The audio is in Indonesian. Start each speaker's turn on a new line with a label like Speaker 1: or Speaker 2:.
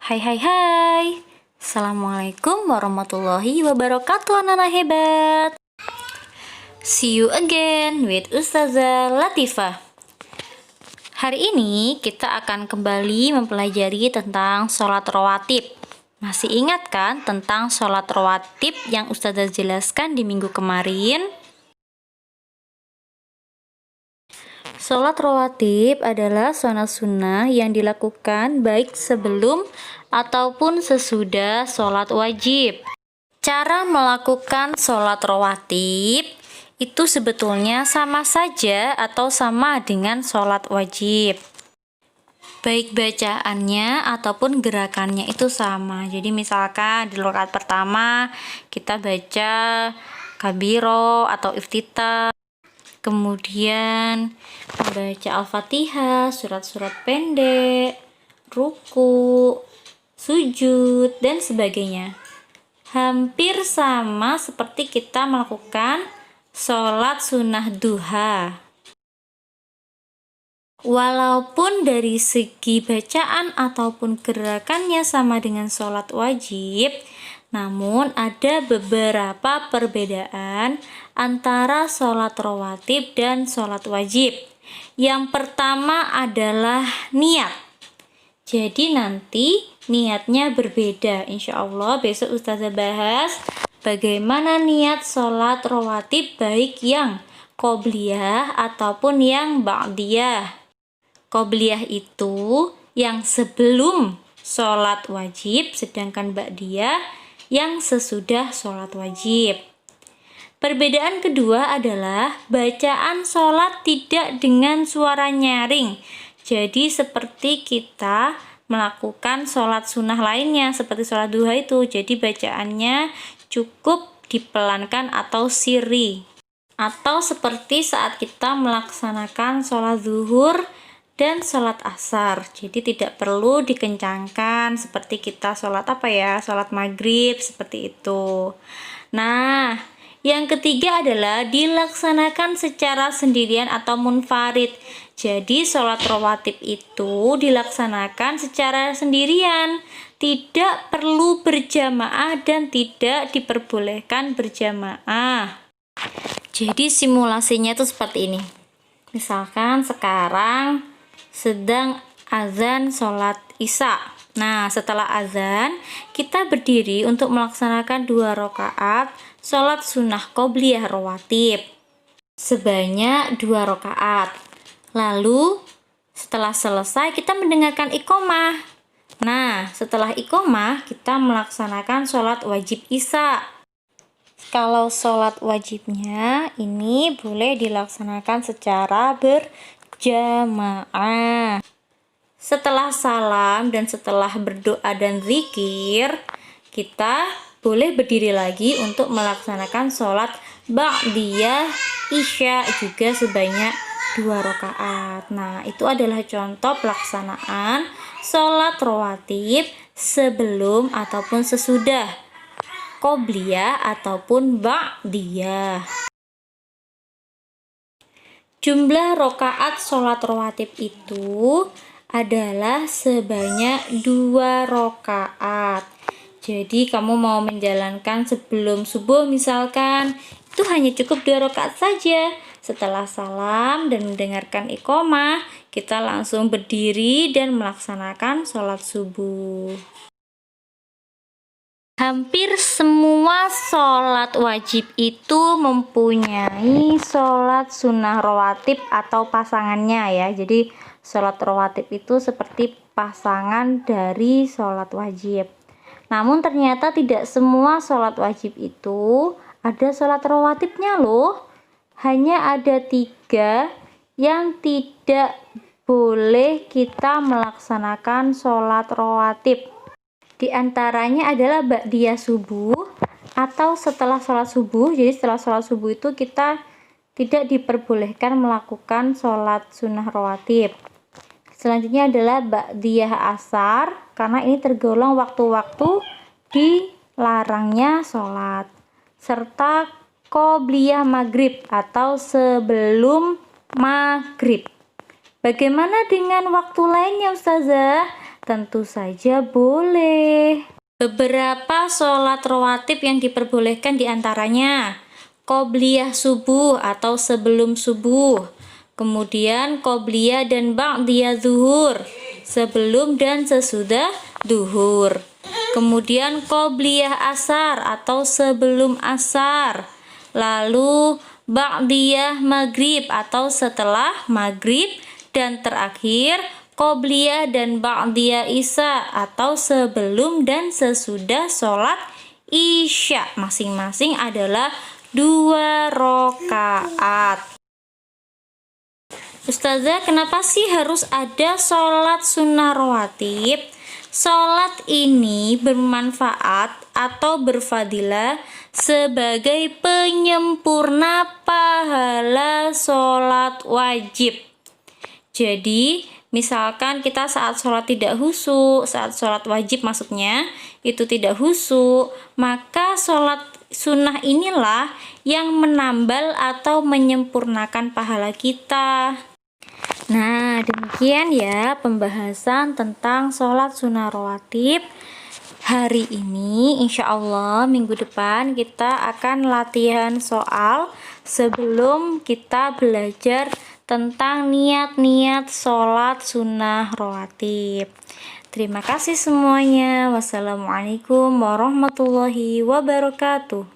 Speaker 1: Hai hai hai. Assalamualaikum warahmatullahi wabarakatuh anak-anak hebat. See you again with Ustazah Latifah. Hari ini kita akan kembali mempelajari tentang sholat rawatib. Masih ingat kan tentang sholat rawatib yang Ustazah jelaskan di minggu kemarin? Sholat rawatib adalah sholat sunnah yang dilakukan baik sebelum ataupun sesudah sholat wajib. Cara melakukan sholat rawatib itu sebetulnya sama saja atau sama dengan sholat wajib. Baik bacaannya ataupun gerakannya itu sama. Jadi misalkan di rakaat pertama kita baca kabiro atau iftitah. Kemudian membaca Al-Fatihah, surat-surat pendek, ruku, sujud, dan sebagainya. Hampir sama seperti kita melakukan sholat sunnah duha. Walaupun dari segi bacaan ataupun gerakannya sama dengan sholat wajib, namun ada beberapa perbedaan antara sholat rawatib dan sholat wajib. Yang pertama adalah niat. Jadi nanti niatnya berbeda. Insya Allah besok Ustazah bahas bagaimana niat sholat rawatib baik yang qobliyah ataupun yang ba'diyah. Qobliyah itu yang sebelum sholat wajib, sedangkan ba'diyah yang sesudah sholat wajib. Perbedaan kedua adalah bacaan sholat tidak dengan suara nyaring. Jadi seperti kita melakukan sholat sunnah lainnya seperti sholat duha itu. Jadi bacaannya cukup dipelankan atau sirri. Atau seperti saat kita melaksanakan sholat zuhur dan sholat asar, jadi tidak perlu dikencangkan seperti kita sholat sholat maghrib seperti itu. Nah, yang ketiga adalah dilaksanakan secara sendirian atau munfarid. Jadi sholat rawatib itu dilaksanakan secara sendirian, tidak perlu berjamaah dan tidak diperbolehkan berjamaah. Jadi simulasinya itu seperti ini. Misalkan sekarang sedang azan sholat isya. Nah, setelah azan kita berdiri untuk melaksanakan 2 rakaat sholat sunnah qobliyah rawatib sebanyak 2 rakaat. Lalu setelah selesai kita mendengarkan iqomah. Nah, setelah iqomah kita melaksanakan sholat wajib isya. Kalau sholat wajibnya ini boleh dilaksanakan secara berjamaah. Setelah salam dan setelah berdoa dan zikir, kita boleh berdiri lagi untuk melaksanakan sholat ba'diyah isya juga sebanyak 2 rakaat. Nah, itu adalah contoh pelaksanaan sholat rawatib sebelum ataupun sesudah qobliyah ataupun ba'diyah. Jumlah rakaat sholat rawatib itu adalah sebanyak 2 rakaat. Jadi kamu mau menjalankan sebelum subuh misalkan, itu hanya cukup 2 rakaat saja. Setelah salam dan mendengarkan iqomah, kita langsung berdiri dan melaksanakan sholat subuh. Hampir semua sholat wajib itu mempunyai sholat sunnah rawatib atau pasangannya ya. Jadi sholat rawatib itu seperti pasangan dari sholat wajib. Namun ternyata tidak semua sholat wajib itu ada sholat rawatibnya loh. Hanya ada 3 yang tidak boleh kita melaksanakan sholat rawatib. Di antaranya adalah ba'diyah subuh atau setelah sholat subuh. Jadi setelah sholat subuh itu kita tidak diperbolehkan melakukan sholat sunnah rawatib. Selanjutnya adalah ba'diyah asar, karena ini tergolong waktu-waktu dilarangnya sholat. Serta qobliyah maghrib atau sebelum maghrib. Bagaimana dengan waktu lainnya Ustazah? Tentu saja boleh. Beberapa sholat rawatib yang diperbolehkan diantaranya qobliyah subuh atau sebelum subuh, kemudian qobliyah dan ba'diyah zuhur, sebelum dan sesudah duhur, kemudian qobliyah asar atau sebelum asar, lalu ba'diyah maghrib atau setelah maghrib, dan terakhir qobliyah dan ba'diyah isya atau sebelum dan sesudah sholat isya. Masing-masing adalah 2 rakaat. Ustazah, kenapa sih harus ada sholat sunnah rawatib? Sholat ini bermanfaat atau berfadilah sebagai penyempurna pahala sholat wajib. Jadi, misalkan kita saat sholat tidak khusyuk, saat sholat wajib maksudnya, itu tidak khusyuk, maka sholat sunnah inilah yang menambal atau menyempurnakan pahala kita. Nah, demikian ya pembahasan tentang sholat sunnah rawatib hari ini. Insya Allah minggu depan kita akan latihan soal sebelum kita belajar tentang niat-niat sholat sunnah rawatib. Terima kasih semuanya. Wassalamualaikum warahmatullahi wabarakatuh.